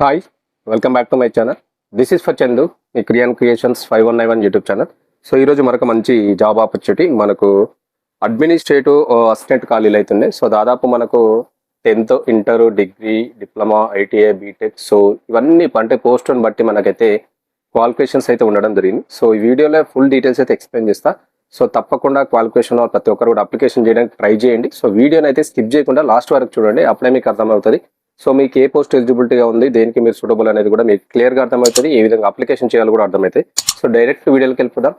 Hi, welcome back to my channel. This is for Chandu, మీ creations 5191 YouTube channel. So ఈరోజు మరొక మంచి job opportunity మనకు అడ్మినిస్ట్రేటివ్ అసిస్టెంట్ ఖాళీలు అవుతున్నాయి. సో దాదాపు మనకు 10th, inter, degree, diploma, ITI, BTech, so ఇవన్నీ అంటే పోస్ట్ని బట్టి మనకైతే క్వాలిఫికేషన్స్ అయితే ఉండడం జరిగింది. సో ఈ వీడియోలో ఫుల్ డీటెయిల్స్ అయితే ఎక్స్ప్లెయిన్ చేస్తా. సో తప్పకుండా క్వాలిఫికేషన్ ప్రతి ఒక్కరు కూడా అప్లికేషన్ చేయడానికి ట్రై చేయండి. సో వీడియోని అయితే స్కిప్ చేయకుండా లాస్ట్ వరకు చూడండి, అప్పుడే మీకు అర్థమవుతుంది. సో మీకు ఏ పోస్ట్ ఎలిజిబిలిటీగా ఉంది, దేనికి మీరు సూటబుల్ అనేది కూడా మీకు క్లియర్గా అర్థమవుతుంది, ఏ విధంగా అప్లికేషన్ చేయాలో కూడా అర్థమవుతుంది. సో డైరెక్ట్ వీడియోకి వెళ్ళిపోదాం.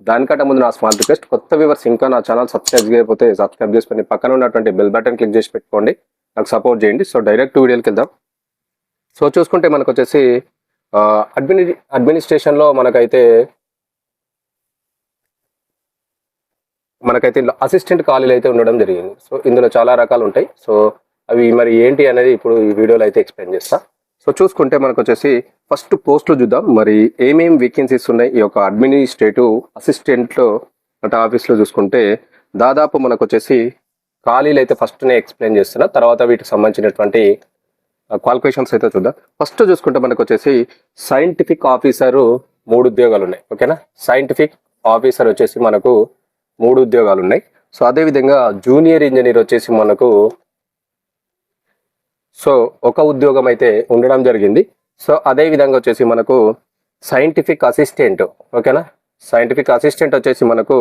దానికంటే ముందు నా స్మాల్ రిక్వెస్ట్, కొత్త వ్యూవర్స్ ఇంకా నా ఛానల్ సబ్స్క్రైబ్ చేయకపోతే సబ్స్క్రైబ్ చేసుకొని పక్కన ఉన్నటువంటి బెల్ బటన్ క్లిక్ చేసి పెట్టుకోండి, నాకు సపోర్ట్ చేయండి. సో డైరెక్ట్ వీడియోకి వెళ్దాం. సో చూసుకుంటే మనకు వచ్చేసి అడ్మినిస్ట్రేషన్లో మనకైతే అసిస్టెంట్ ఖాళీలు అయితే ఉండడం జరిగింది. సో ఇందులో చాలా రకాలు ఉంటాయి. సో అవి మరి ఏంటి అనేది ఇప్పుడు ఈ వీడియోలో అయితే ఎక్స్ప్లెయిన్ చేస్తా. సో చూసుకుంటే మనకు వచ్చేసి ఫస్ట్ పోస్టులు చూద్దాం, మరి ఏమేమి వేకెన్సీస్ ఉన్నాయి ఈ యొక్క అడ్మినిస్ట్రేటివ్ అసిస్టెంట్లో అంటే ఆఫీస్లో. చూసుకుంటే దాదాపు మనకు వచ్చేసి ఖాళీలు అయితే ఫస్ట్ నేను ఎక్స్ప్లెయిన్ చేస్తున్నా, తర్వాత వీటికి సంబంధించినటువంటి క్వాలిఫికేషన్స్ అయితే చూద్దాం. ఫస్ట్ చూసుకుంటే మనకు వచ్చేసి సైంటిఫిక్ ఆఫీసరు 3 ఉద్యోగాలు ఉన్నాయి. ఓకేనా, సైంటిఫిక్ ఆఫీసర్ వచ్చేసి మనకు 3 ఉద్యోగాలు ఉన్నాయి. సో అదేవిధంగా జూనియర్ ఇంజనీర్ వచ్చేసి మనకు ఒక ఉద్యోగం అయితే ఉండడం జరిగింది. సో అదే విధంగా వచ్చేసి మనకు సైంటిఫిక్ అసిస్టెంట్, ఓకేనా, సైంటిఫిక్ అసిస్టెంట్ వచ్చేసి మనకు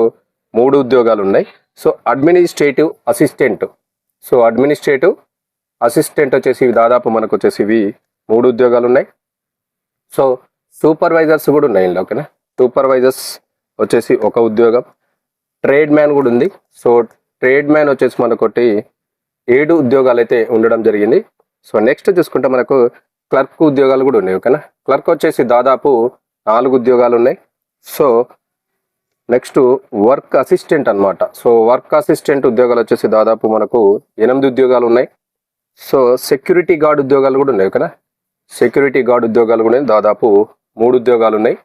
3 ఉద్యోగాలు ఉన్నాయి. సో అడ్మినిస్ట్రేటివ్ అసిస్టెంట్, వచ్చేసి దాదాపు మనకు వచ్చేసి ఇవి 3 ఉద్యోగాలు ఉన్నాయి. సో సూపర్వైజర్స్ కూడా ఉన్నాయి, ఓకేనా, సూపర్వైజర్స్ వచ్చేసి 1 ఉద్యోగం. ట్రేడ్ మ్యాన్ కూడా ఉంది. సో ట్రేడ్ మ్యాన్ వచ్చేసి మనకొకటి 7 ఉద్యోగాలు అయితే ఉండడం జరిగింది. సో నెక్స్ట్ చూసుకుంటే మనకు క్లర్క్ ఉద్యోగాలు కూడా ఉన్నాయి. ఓకేనా, క్లర్క్ వచ్చేసి దాదాపు 4 ఉద్యోగాలు ఉన్నాయి. సో నెక్స్ట్ వర్క్ అసిస్టెంట్ అనమాట. సో వర్క్ అసిస్టెంట్ ఉద్యోగాలు వచ్చేసి దాదాపు మనకు 8 ఉద్యోగాలు ఉన్నాయి. సో సెక్యూరిటీ గార్డ్ ఉద్యోగాలు కూడా ఉన్నాయి. ఓకేనా, సెక్యూరిటీ గార్డ్ ఉద్యోగాలు కూడా దాదాపు 3 ఉద్యోగాలు ఉన్నాయి.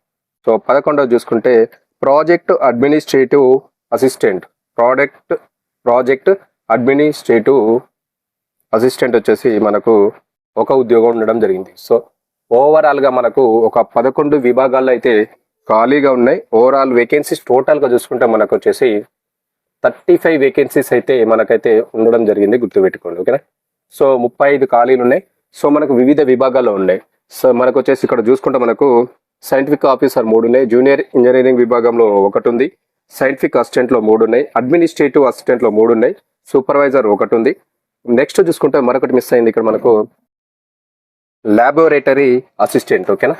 సో 11వ చూసుకుంటే project administrative assistant, project administrative assistant వచ్చేసి మనకు 1 ఉద్యోగం ఉండడం జరిగింది. సో ఓవరాల్గా మనకు ఒక 11 విభాగాల్లో అయితే ఖాళీగా ఉన్నాయి. ఓవరాల్ వేకెన్సీస్ టోటల్గా చూసుకుంటే మనకు వచ్చేసి 35 వేకెన్సీస్ అయితే మనకైతే ఉండడం జరిగింది, గుర్తుపెట్టుకోండి. ఓకేనా, సో 35 ఖాళీలు ఉన్నాయి. సో మనకు వివిధ విభాగాల్లో ఉన్నాయి. సో మనకు వచ్చేసి ఇక్కడ చూసుకుంటే మనకు సైంటిఫిక్ ఆఫీసర్ 3 ఉన్నాయి, జూనియర్ ఇంజనీరింగ్ విభాగంలో 1 ఉంది, సైంటిఫిక్ అసిస్టెంట్లో 3 ఉన్నాయి, అడ్మినిస్ట్రేటివ్ అసిస్టెంట్లో 3 ఉన్నాయి, సూపర్వైజర్ 1 ఉంది. నెక్స్ట్ చూసుకుంటే మరొకటి మిస్ అయింది ఇక్కడ మనకు, ల్యాబొరేటరీ అసిస్టెంట్. ఓకేనా,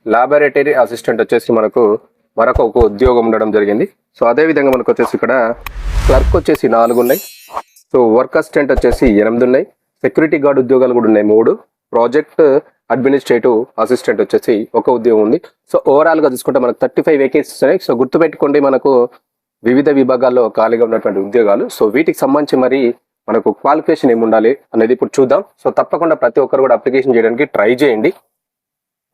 ల్యాబొరేటరీ అసిస్టెంట్ వచ్చేసి మనకు మరొక ఉద్యోగం ఉండడం జరిగింది. సో అదేవిధంగా మనకు వచ్చేసి ఇక్కడ క్లర్క్ వచ్చేసి 4 ఉన్నాయి. సో వర్క్ అసిస్టెంట్ వచ్చేసి 8 ఉన్నాయి, సెక్యూరిటీ గార్డ్ ఉద్యోగాలు కూడా ఉన్నాయి 3, ప్రాజెక్ట్ అడ్మినిస్ట్రేటివ్ అసిస్టెంట్ వచ్చేసి 1 ఉద్యోగం ఉంది. సో ఓవరాల్గా చూసుకుంటే మనకు 35 వేకెన్సీస్ ఉన్నాయి. సో గుర్తుపెట్టుకోండి, మనకు వివిధ విభాగాల్లో ఖాళీగా ఉన్నటువంటి ఉద్యోగాలు. సో వీటికి సంబంధించి మరి మనకు క్వాలిఫికేషన్ ఏమి ఉండాలి అనేది ఇప్పుడు చూద్దాం. సో తప్పకుండా ప్రతి ఒక్కరు కూడా అప్లికేషన్ చేయడానికి ట్రై చేయండి,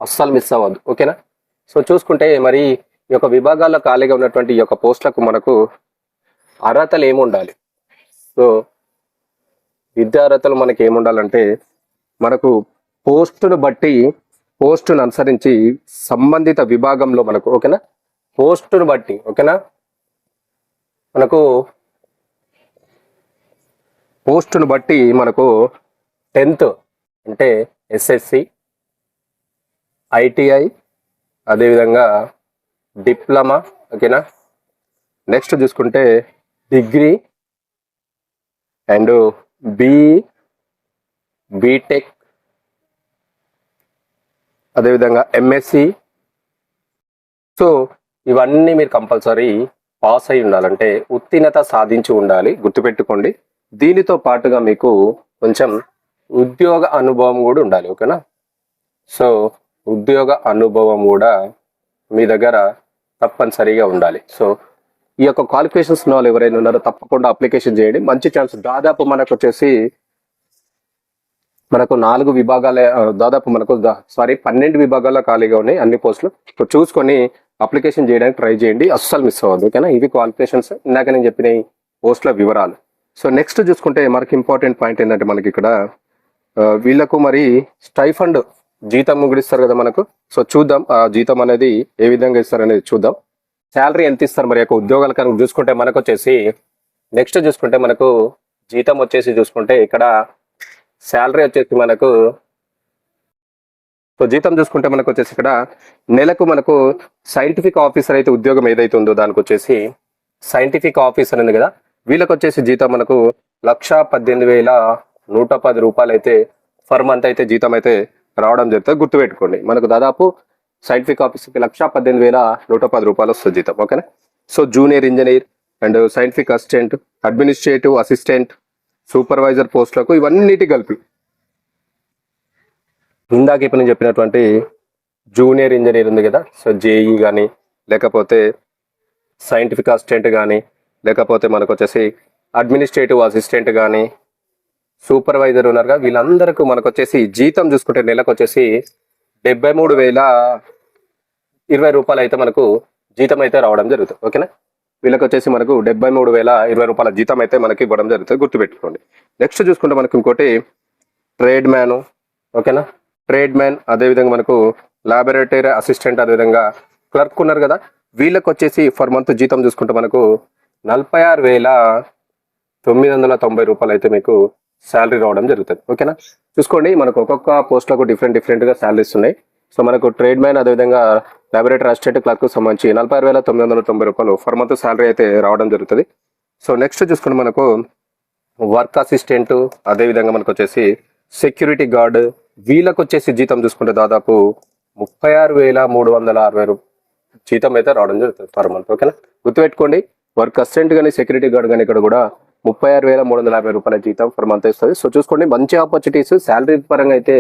అస్సలు మిస్ అవ్వద్దు. ఓకేనా, సో చూసుకుంటే మరి ఈ యొక్క విభాగాల్లో ఖాళీగా ఉన్నటువంటి ఈ యొక్క పోస్టులకు మనకు అర్హతలు ఏమి ఉండాలి. సో విద్యా అర్హతలు మనకి ఏముండాలంటే మనకు పోస్టును అనుసరించి సంబంధిత విభాగంలో మనకు, ఓకేనా, పోస్టును బట్టి, ఓకేనా, మనకు పోస్టును బట్టి మనకు 10th అంటే ఎస్ఎస్సి, ఐటీఐ, అదేవిధంగా డిప్లొమా, ఓకేనా, నెక్స్ట్ చూసుకుంటే డిగ్రీ అండ్ బీటెక్, అదేవిధంగా ఎంఎస్సి. సో ఇవన్నీ మీరు కంపల్సరీ పాస్ అయి ఉండాలంటే ఉత్తీర్ణత సాధించి ఉండాలి, గుర్తుపెట్టుకోండి. దీనితో పాటుగా మీకు కొంచెం ఉద్యోగ అనుభవం కూడా ఉండాలి. ఓకేనా, సో ఉద్యోగ అనుభవం కూడా మీ దగ్గర తప్పనిసరిగా ఉండాలి. సో ఈ యొక్క క్వాలిఫికేషన్స్ ఉన్న వాళ్ళు ఎవరైనా ఉన్నారో తప్పకుండా అప్లికేషన్ చేయండి, మంచి ఛాన్స్. దాదాపు మనకు వచ్చేసి 4 విభాగాలే, దాదాపు 12 విభాగాల్లో ఖాళీగా ఉన్నాయి అన్ని పోస్టులు. సో చూసుకొని అప్లికేషన్ చేయడానికి ట్రై చేయండి, అస్సలు మిస్ అవ్వద్దు. ఓకేనా, ఇవి క్వాలిఫికేషన్స్, ఇందాక నేను చెప్పిన పోస్టుల వివరాలు. సో నెక్స్ట్ చూసుకుంటే మనకి ఇంపార్టెంట్ పాయింట్ ఏంటంటే మనకి ఇక్కడ వీళ్ళకు మరి స్టైఫండ్ జీతం కూడా ఇస్తారు కదా మనకు. సో చూద్దాం ఆ జీతం అనేది ఏ విధంగా ఇస్తారు అనేది చూద్దాం. శాలరీ ఎంత ఇస్తారు మరి యొక్క ఉద్యోగాలు కనుక చూసుకుంటే మనకు వచ్చేసి నెక్స్ట్ చూసుకుంటే మనకు జీతం వచ్చేసి చూసుకుంటే ఇక్కడ శాలరీ వచ్చేసి మనకు సో జీతం చూసుకుంటే మనకు వచ్చేసి ఇక్కడ నెలకు మనకు సైంటిఫిక్ ఆఫీసర్ అయితే ఉద్యోగం ఏదైతే ఉందో దానికి వచ్చేసి సైంటిఫిక్ ఆఫీసర్ ఉంది కదా, వీళ్ళకి వచ్చేసి జీతం మనకు 1,18,110 రూపాయలు అయితే పర్ మంత్ అయితే జీతం అయితే రావడం జరుగుతుంది. గుర్తుపెట్టుకోండి, మనకు దాదాపు సైంటిఫిక్ ఆఫీసర్కి 1,18,110 రూపాయలు వస్తుంది జీతం. ఓకేనా. So junior engineer and scientific assistant, administrative assistant, supervisor పోస్టులకు ఇవన్నిటి కలిపి ఇందాక ఇప్పుడు నేను చెప్పినటువంటి జూనియర్ ఇంజనీర్ ఉంది కదా, సో జేఈ కానీ లేకపోతే సైంటిఫిక్ అసిస్టెంట్ కానీ లేకపోతే మనకు వచ్చేసి అడ్మినిస్ట్రేటివ్ అసిస్టెంట్ కానీ సూపర్వైజర్ ఉన్నారుగా, వీళ్ళందరికీ మనకు వచ్చేసి జీతం చూసుకుంటే నెలకు వచ్చేసి 73,020 రూపాయలు అయితే మనకు జీతం అయితే రావడం జరుగుతుంది. ఓకేనా. వీళ్ళకి వచ్చేసి మనకు 73,020 రూపాయల జీతం అయితే మనకి ఇవ్వడం జరుగుతుంది. గుర్తుపెట్టుకోండి. నెక్స్ట్ చూసుకుంటే మనకు ఇంకోటి ట్రేడ్ మ్యాన్. ఓకేనా. ట్రేడ్ మ్యాన్, అదేవిధంగా మనకు లాబొరేటరీ అసిస్టెంట్, అదేవిధంగా క్లర్క్ ఉన్నారు కదా, వీళ్ళకి వచ్చేసి ఫర్ మంత్ జీతం చూసుకుంటే మనకు 46,990 రూపాయలు అయితే మీకు శాలరీ రావడం జరుగుతుంది. ఓకేనా. చూసుకోండి, మనకు ఒక్కొక్క పోస్టులకు డిఫరెంట్గా శాలరీస్ ఉన్నాయి. సో మనకు ట్రేడ్ మ్యాన్ అదేవిధంగా లాబొరేటరీ అసిస్టెంట్ క్లర్క్ సంబంధించి 46,990 రూపాయలు ఫర్ మంత్ శాలరీ అయితే రావడం జరుగుతుంది. సో నెక్స్ట్ చూసుకుంటే మనకు వర్క్ అసిస్టెంట్, అదేవిధంగా మనకు వచ్చేసి సెక్యూరిటీ గార్డ్, వీళ్ళకి వచ్చేసి జీతం చూసుకుంటే దాదాపు 36,360 జీతం అయితే రావడం జరుగుతుంది పర్ మంత్. ఓకేనా. గుర్తుపెట్టుకోండి, వర్క్ అసిస్టెంట్ కానీ సెక్యూరిటీ గార్డ్ కానీ ఇక్కడ కూడా 36,350 రూపాయల జీతం పర్ మంత్ ఇస్తుంది. సో చూసుకోండి, మంచి ఆపర్చునిటీస్, శాలరీ పరంగా అయితే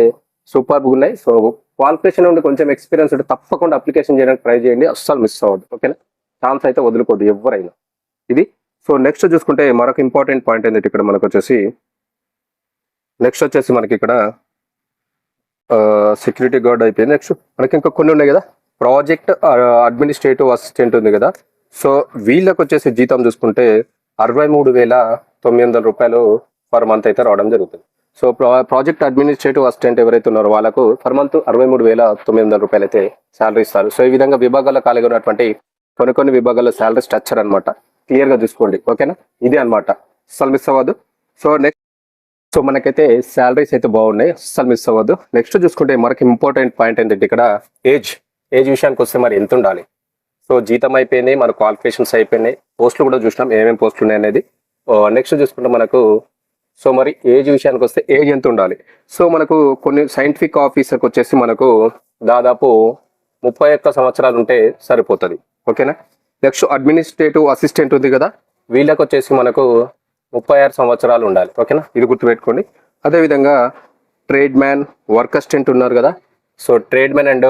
సూపర్గా ఉన్నాయి. సో క్వాలిఫికేషన్ ఉండి కొంచెం ఎక్స్పీరియన్స్ ఉంటే తప్పకుండా అప్లికేషన్ చేయడానికి ట్రై చేయండి, అస్సలు మిస్ అవ్వద్దు. ఓకేనా. ఛాన్స్ అయితే వదులుకోవద్దు ఎవరైనా. ఇది. సో నెక్స్ట్ చూసుకుంటే మరొక ఇంపార్టెంట్ పాయింట్ ఏంటంటే ఇక్కడ మనకు వచ్చేసి నెక్స్ట్ వచ్చేసి మనకి ఇక్కడ సెక్యూరిటీ గార్డ్ అయిపోయింది. నెక్స్ట్ మనకి ఇంకా కొన్ని ఉన్నాయి కదా, ప్రాజెక్ట్ అడ్మినిస్ట్రేటివ్ అసిస్టెంట్ ఉంది కదా, సో వీళ్ళకి వచ్చేసి జీతం చూసుకుంటే 63,900 రూపాయలు పర్ మంత్ అయితే రావడం జరుగుతుంది. సో ప్రాజెక్ట్ అడ్మినిస్ట్రేటివ్ అసిస్టెంట్ ఎవరైతే ఉన్నారో వాళ్ళకు పర్ మంత్ 63,900 రూపాయలు అయితే శాలరీ ఇస్తారు. సో ఈ విధంగా విభాగాల్లో ఖాళీగా ఉన్నటువంటి కొన్ని విభాగాల్లో శాలరీ స్ట్రక్చర్ అనమాట, క్లియర్గా చూసుకోండి. ఓకేనా. ఇది అనమాట, అస్సలు మిస్ అవ్వద్దు. సో నెక్స్ట్ మనకైతే శాలరీస్ అయితే బాగున్నాయి, అస్సలు మిస్ అవ్వద్దు. నెక్స్ట్ చూసుకుంటే మనకి ఇంపార్టెంట్ పాయింట్ ఏంటంటే ఇక్కడ ఏజ్ విషయానికి వస్తే మరి ఎంత ఉండాలి. సో జీతం అయిపోయింది, మన క్వాలిఫికేషన్స్ అయిపోయినాయి, పోస్టులు కూడా చూసినాం ఏమేమి పోస్టులు ఉన్నాయి అనేది. నెక్స్ట్ చూసుకుంటే మనకు సో మరి ఏజ్ విషయానికి వస్తే ఏజ్ ఎంత ఉండాలి. సో మనకు కొన్ని సైంటిఫిక్ ఆఫీసర్కి వచ్చేసి మనకు దాదాపు 31 సంవత్సరాలు ఉంటే సరిపోతుంది. ఓకేనా. నెక్స్ట్ అడ్మినిస్ట్రేటివ్ అసిస్టెంట్ ఉంది కదా, వీళ్ళకి వచ్చేసి మనకు 36 సంవత్సరాలు ఉండాలి. ఓకేనా, ఇది గుర్తుపెట్టుకోండి. అదేవిధంగా ట్రేడ్ మ్యాన్, వర్క్ అసిస్టెంట్ ఉన్నారు కదా, so trade man and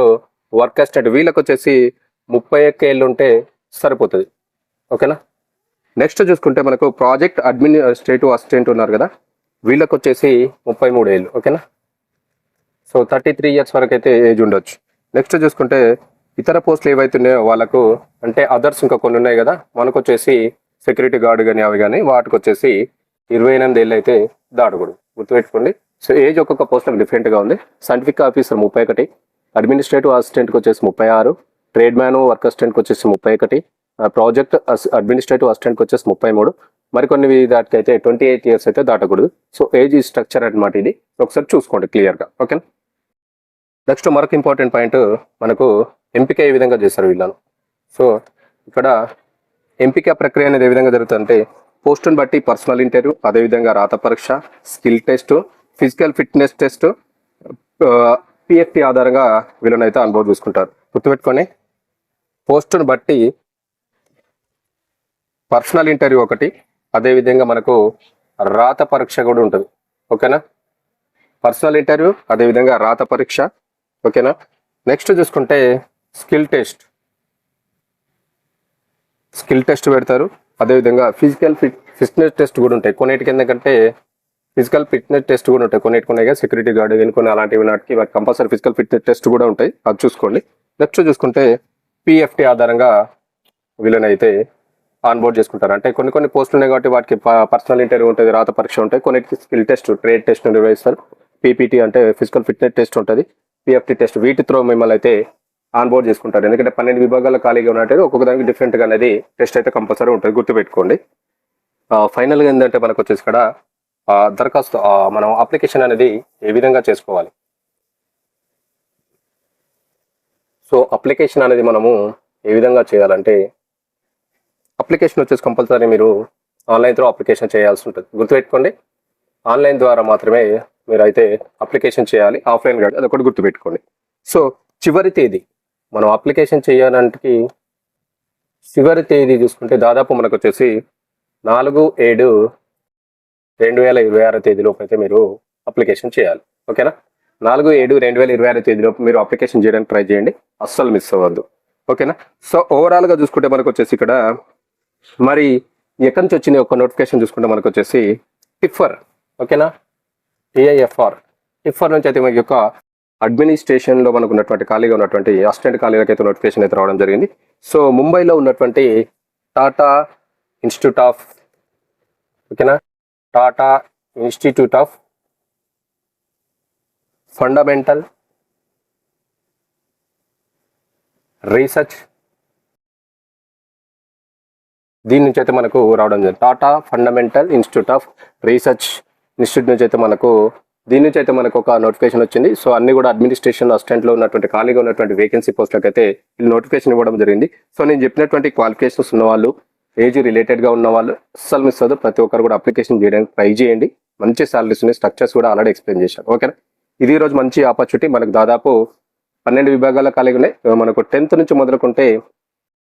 work assistant వీళ్ళకి వచ్చేసి 31 ఏళ్ళు ఉంటే సరిపోతుంది. ఓకేనా. నెక్స్ట్ చూసుకుంటే మనకు ప్రాజెక్ట్ అడ్మినిస్ట్రేటివ్ అసిస్టెంట్ ఉన్నారు కదా, వీళ్ళకి వచ్చేసి 33 ఏళ్ళు. ఓకేనా. సో 33 ఇయర్స్ వరకు అయితే ఏజ్ ఉండొచ్చు. నెక్స్ట్ చూసుకుంటే ఇతర పోస్టులు ఏవైతే ఉన్నాయో వాళ్ళకు అంటే అదర్స్ ఇంకా కొన్ని ఉన్నాయి కదా, మనకు వచ్చేసి సెక్యూరిటీ గార్డ్ కానీ అవి కానీ వాటికి వచ్చేసి 28 ఏళ్ళు అయితే దాటకూడదు, గుర్తుపెట్టుకోండి. సో ఏజ్ ఒక్కొక్క పోస్టులకు డిఫరెంట్గా ఉంది. సైంటిఫిక్ ఆఫీసర్ 31, అడ్మినిస్ట్రేటివ్ అసిస్టెంట్కి వచ్చేసి 36, ట్రేడ్ మ్యాన్ వర్క్ అసిస్టెంట్కి వచ్చేసి 31, ప్రాజెక్ట్ అడ్మినిస్ట్రేటివ్ అసిస్టెంట్కి వచ్చేసి 33, మరికొన్ని దాటికి అయితే 28 ఇయర్స్ అయితే దాటకూడదు. సో ఏజ్ స్ట్రక్చర్ అనమాట, ఇది ఒకసారి చూసుకోండి క్లియర్గా. ఓకే. నెక్స్ట్ మరొక ఇంపార్టెంట్ పాయింట్, మనకు ఎంపిక ఏ విధంగా చేస్తారు వీళ్ళను. సో ఇక్కడ ఎంపిక ప్రక్రియ అనేది ఏ విధంగా జరుగుతుందంటే పోస్టును బట్టి పర్సనల్ ఇంటర్వ్యూ, అదేవిధంగా రాత పరీక్ష, skill test, physical fitness test, PFT ఆధారంగా వీళ్ళని అయితే అనుభవం చూసుకుంటారు. గుర్తుపెట్టుకొని పోస్టును బట్టి పర్సనల్ ఇంటర్వ్యూ ఒకటి, అదేవిధంగా మనకు రాత పరీక్ష కూడా ఉంటుంది. ఓకేనా. పర్సనల్ ఇంటర్వ్యూ, అదేవిధంగా రాత పరీక్ష. ఓకేనా. నెక్స్ట్ చూసుకుంటే స్కిల్ టెస్ట్ పెడతారు, అదేవిధంగా ఫిజికల్ ఫిట్నెస్ టెస్ట్ కూడా ఉంటాయి. కొన్నిటికి ఎందుకంటే ఫిజికల్ ఫిట్నెస్ టెస్ట్ కూడా ఉంటాయి, కొన్నిటికి ఉన్నాయి కదా, సెక్యూరిటీ గార్డ్ కానీ కొన్ని అలాంటివి నాటికి వాటి కంపల్సరీ ఫిజికల్ ఫిట్నెస్ టెస్ట్ కూడా ఉంటాయి, అది చూసుకోండి. నెక్స్ట్ చూసుకుంటే పిఎఫ్టీ ఆధారంగా వీళ్ళనైతే ఆన్బోర్డ్ చేసుకుంటారు. అంటే కొన్ని పోస్టులు ఉన్నాయి కాబట్టి వాటికి పర్సనల్ ఇంటర్వ్యూ ఉంటుంది, రాత పరీక్ష ఉంటాయి, కొన్నిటికి స్కిల్ టెస్ట్, ట్రేడ్ టెస్ట్ నిర్వహిస్తారు. పీపీటీ అంటే ఫిజికల్ ఫిట్నెస్ టెస్ట్ ఉంటుంది, పిఎఫ్టీ టెస్ట్ వీటి త్రో మిమ్మల్ని అయితే ఆన్ బోర్డ్ చేసుకుంటారు. ఎందుకంటే 12 విభాగాల్లో ఖాళీగా ఉన్నట్టు ఒక్కొక్క దానికి డిఫరెంట్గా అనేది టెస్ట్ అయితే కంపల్సరీ ఉంటుంది, గుర్తుపెట్టుకోండి. ఫైనల్గా ఏంటంటే మనకు వచ్చేసి ఇక్కడ దరఖాస్తు మనం అప్లికేషన్ అనేది ఏ విధంగా చేసుకోవాలి. సో అప్లికేషన్ అనేది మనము ఏ విధంగా చేయాలంటే అప్లికేషన్ వచ్చేసి కంపల్సరీ మీరు ఆన్లైన్ త్రూ అప్లికేషన్ చేయాల్సి ఉంటుంది, గుర్తుపెట్టుకోండి. ఆన్లైన్ ద్వారా మాత్రమే మీరు అయితే అప్లికేషన్ చేయాలి, ఆఫ్లైన్ కాదు, అదొకటి గుర్తుపెట్టుకోండి. సో చివరి తేదీ మనం అప్లికేషన్ చేయడానికి చివరి తేదీ చూసుకుంటే దాదాపు మనకు వచ్చేసి 4/7/2026 తేదీలోపు అయితే మీరు అప్లికేషన్ చేయాలి. ఓకేనా? 4/7/2026 తేదీలోపు మీరు అప్లికేషన్ చేయడానికి ట్రై చేయండి, అస్సలు మిస్ అవ్వద్దు. ఓకేనా? సో ఓవరాల్గా చూసుకుంటే మనకు వచ్చేసి ఇక్కడ మరి ఎక్కడి నుంచి వచ్చిన ఒక నోటిఫికేషన్ చూసుకుంటే మనకు వచ్చేసి టిఫర్. ఓకేనా? టిఫర్ నుంచి అయితే మనకి యొక్క అడ్మినిస్ట్రేషన్లో మనకు ఉన్నటువంటి ఖాళీగా ఉన్నటువంటి అసిస్టెంట్ ఖాళీలకు అయితే నోటిఫికేషన్ అయితే రావడం జరిగింది. సో ముంబైలో ఉన్నటువంటి Tata institute of fundamental research, దీని నుంచి అయితే మనకు రావడం జరిగింది. Tata fundamental institute of research institute నుంచి అయితే దీని నుంచి అయితే మనకు ఒక నోటిఫికేషన్ వచ్చింది. సో అన్ని కూడా అడ్మినిస్ట్రేషన్ అసిస్టెంట్లో ఉన్నటువంటి ఖాళీగా ఉన్నటువంటి వేకెన్సీ పోస్టులకు అయితే వీళ్ళు నోటిఫికేషన్ ఇవ్వడం జరిగింది. సో నేను చెప్పినటువంటి క్వాలిఫికేషన్స్ ఉన్న వాళ్ళు, ఏజ్ రిలేటెడ్గా ఉన్న వాళ్ళు అస్సలు మిస్ అవ్వదు, ప్రతి ఒక్కరు కూడా అప్లికేషన్ చేయడానికి ట్రై చేయండి. మంచి సాలరీస్ ఉన్నాయి, స్ట్రక్చర్స్ కూడా ఆల్రెడీ ఎక్స్ప్లెయిన్ చేశాను. ఓకేనా? ఇది ఈరోజు మంచి ఆపర్చునిటీ. మనకు దాదాపు 12 విభాగాల ఖాళీగా ఉన్నాయి. మనకు 10th నుంచి మొదలుకుంటే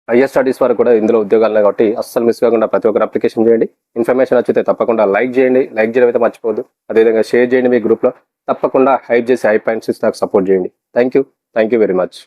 హైయర్ స్టడీస్ వరకు కూడా ఇందులో ఉద్యోగాలు కాబట్టి అస్సలు మిస్ కాకుండా ప్రతి ఒక్కరు అప్లికేషన్ చేయండి. ఇన్ఫర్మేషన్ వచ్చితే తప్పకుండా లైక్ చేయండి, లైక్ చేయడం అయితే మర్చిపోవద్దు. అదేవిధంగా షేర్ చేయండి మీ గ్రూప్లో. తప్పకుండా హైప్ చేసి హై పాయింట్స్ నాకు సపోర్ట్ చేయండి. Thank you very much.